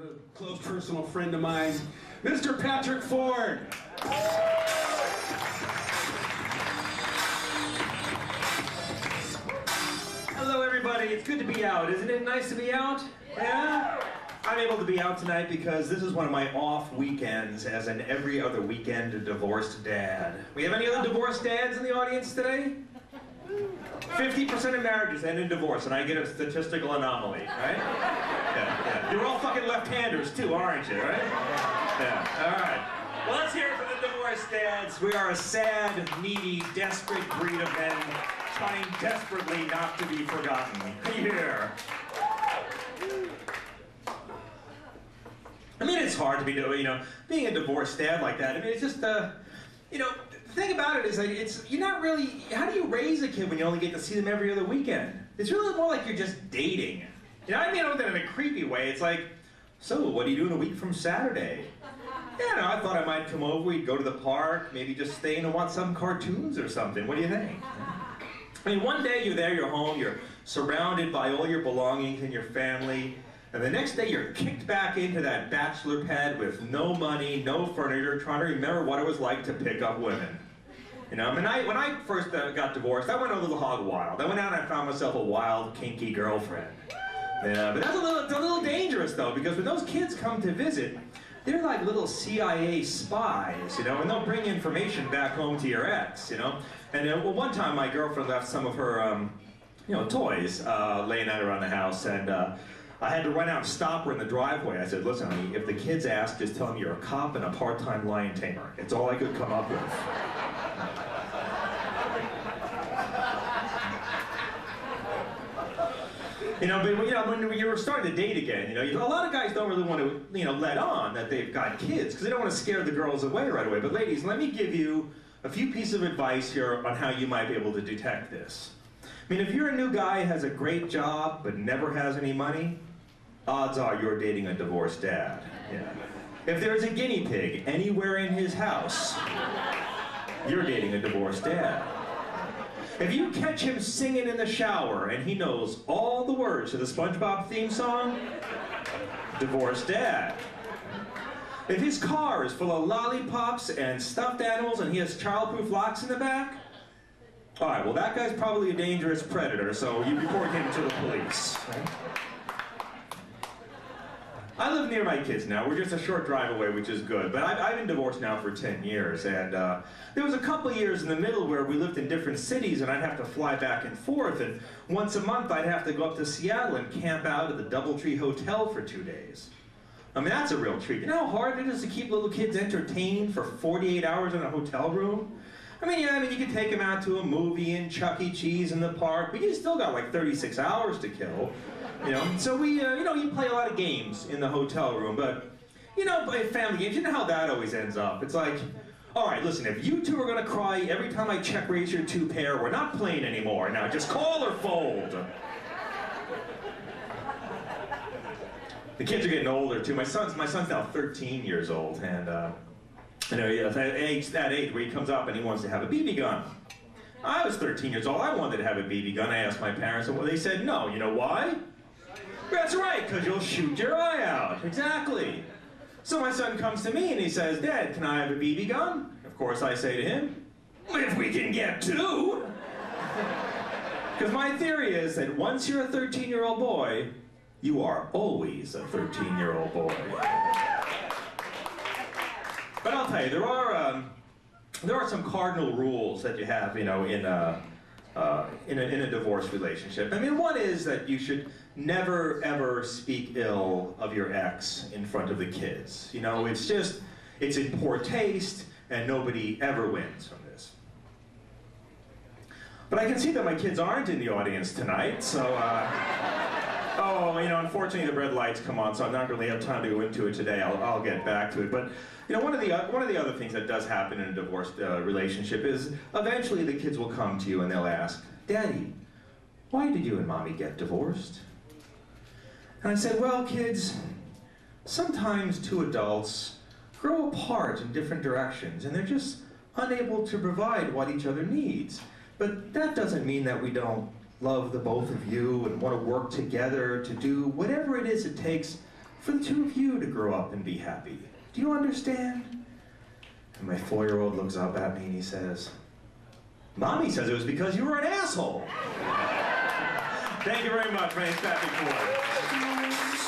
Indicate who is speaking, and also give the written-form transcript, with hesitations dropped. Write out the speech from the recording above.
Speaker 1: a close personal friend of mine, Mr. Patrick Ford.
Speaker 2: Hello everybody, it's good to be out. Isn't it nice to be out? Yeah? I'm able to be out tonight because this is one of my off weekends as an every other weekend divorced dad. We have any other divorced dads in the audience today? 50% of marriages end in divorce, and I get a statistical anomaly, right? Yeah. You're all fucking left-handers too, aren't you, right? Yeah, all right. Well, let's hear it for the divorced dads. We are a sad, needy, desperate breed of men trying desperately not to be forgotten. Here. I mean, it's hard to be, being a divorced dad like that. I mean, it's just, the thing about it is, you're not really, how do you raise a kid when you only get to see them every other weekend? It's really more like you're just dating. I mean, I don't think in a creepy way. It's like, so, what are you doing a week from Saturday? Yeah, I thought I might come over, we'd go to the park, maybe just stay and watch some cartoons or something. What do you think? I mean, one day you're there, you're home, you're surrounded by all your belongings and your family, and the next day you're kicked back into that bachelor pad with no money, no furniture, trying to remember what it was like to pick up women. When I first got divorced, I went a little hog wild. I went out and I found myself a wild, kinky girlfriend. Yeah, but that's a little dangerous though, because when those kids come to visit, they're like little CIA spies, and they'll bring information back home to your ex, And one time my girlfriend left some of her, toys laying out around the house, and I had to run out and stop her in the driveway. I said, listen, honey, if the kids ask, just tell them you're a cop and a part-time lion tamer. It's all I could come up with. But when you're starting to date again, a lot of guys don't really want to, let on that they've got kids because they don't want to scare the girls away right away. But ladies, let me give you a few pieces of advice here on how you might be able to detect this. I mean, if you're a new guy who has a great job but never has any money, odds are you're dating a divorced dad. Yeah. If there's a guinea pig anywhere in his house, you're dating a divorced dad. If you catch him singing in the shower and he knows all the words to the SpongeBob theme song, divorced dad. If his car is full of lollipops and stuffed animals and he has childproof locks in the back, all right, well that guy's probably a dangerous predator, so you report him to the police. Right? I live near my kids now. We're just a short drive away, which is good. But I've been divorced now for 10 years. And there was a couple of years in the middle where we lived in different cities and I'd have to fly back and forth. And once a month I'd have to go up to Seattle and camp out at the Doubletree Hotel for 2 days. I mean, that's a real treat. You know how hard it is to keep little kids entertained for 48 hours in a hotel room? I mean, you could take them out to a movie and Chuck E. Cheese in the park, but you still got like 36 hours to kill. So we, you play a lot of games in the hotel room, but, play family games, you know how that always ends up. It's like, all right, listen, if you two are going to cry every time I check raise your 2 pair, we're not playing anymore. Now, just call or fold. The kids are getting older, too. My son's now 13 years old, and, at that age where he comes up and he wants to have a BB gun. I was 13 years old, I wanted to have a BB gun. I asked my parents, and they said no. You know why? That's right, because you'll shoot your eye out. Exactly. So my son comes to me and he says, Dad, can I have a BB gun? Of course I say to him, if we can get 2. Because my theory is that once you're a 13-year-old boy, you are always a 13-year-old boy. But I'll tell you, there are some cardinal rules that you have, in a divorce relationship. I mean, one is that you should never, ever speak ill of your ex in front of the kids. It's in poor taste, and nobody ever wins from this. But I can see that my kids aren't in the audience tonight, so, unfortunately the red lights come on, so I'm not going to have time to go into it today. I'll get back to it. But, one of the other things that does happen in a divorced relationship is eventually the kids will come to you and they'll ask, Daddy, why did you and Mommy get divorced? And I said, well, kids, sometimes 2 adults grow apart in different directions and they're just unable to provide what each other needs. But that doesn't mean that we don't love the both of you and want to work together to do whatever it is it takes for the two of you to grow up and be happy. Do you understand? And my 4-year-old looks up at me and he says, Mommy says it was because you were an asshole. Thank you very much. My name's Patrick Ford.